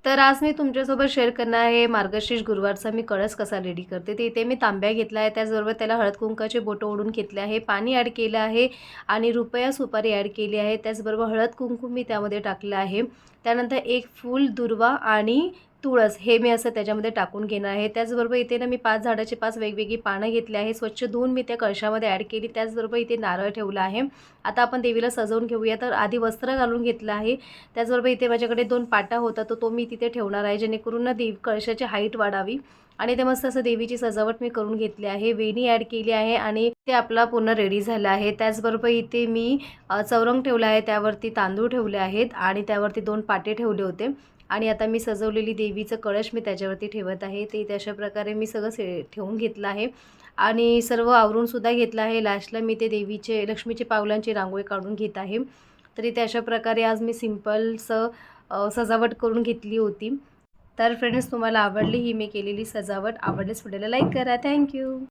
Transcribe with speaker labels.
Speaker 1: तर आज मी तुमच्यासोबत शेअर करणार आहे मार्गशीर्ष गुरुवारचा मी कळस कसा रेडी करते। ते इथे मी तांब्या घेतला आहे, त्याचबरोबर त्याला हळद कुंकाचे बोटं ओढून घेतले आहे, पाणी ॲड केलं आहे आणि रुपया सुपारी ॲड केली आहे। त्याचबरोबर हळद कुंकू मी त्यामध्ये टाकलं आहे। त्यानंतर एक फूल दुर्वा आणि तुळस हे मी असं त्याच्यामध्ये टाकून घेणार आहे। त्याचबरोबर इथे ना मी 5 झाडाचे 5 वेगवेगळी पानं घेतले आहे, स्वच्छ धुवून मी त्या कळशामध्ये ॲड केली। त्याचबरोबर इथे नारळ ठेवला आहे। आता आपण देवीला सजवून घेऊया, तर आधी वस्त्र घालून घेतलं आहे। त्याचबरोबर इथे माझ्याकडे 2 पाटा होता, तो मी तिथे ठेवणार आहे, जेणेकरून ना कळशाची हाईट वाढावी आणि ते मस्त असं देवीची सजावट मी करून घेतली आहे। वेणी ॲड केली आहे आणि ते आपला पूर्ण रेडी झालं आहे। त्याचबरोबर इथे मी चौरंग ठेवला आहे, त्यावरती तांदूळ ठेवले आहेत आणि त्यावरती 2 पाटे ठेवले होते आणि आता मी सजवलेली देवीचं कळश मी त्याच्यावरती ठेवत आहे। ते अशा प्रकारे मी सगळं ठेवून घेतलं आहे आणि सर्व आवरून सुद्धा घेतलं आहे। लास्टला मी ते देवीचे लक्ष्मीचे पावलांची रांगोळी काढून घेत आहे। तर इथे अशा प्रकारे आज मी सिंपलसं सजावट करून घेतली होती। तर फ्रेंड्स, तुम्हाला आवडली ही मी केलेली सजावट? आवडल्यास व्हिडिओला लाईक करा। थँक्यू।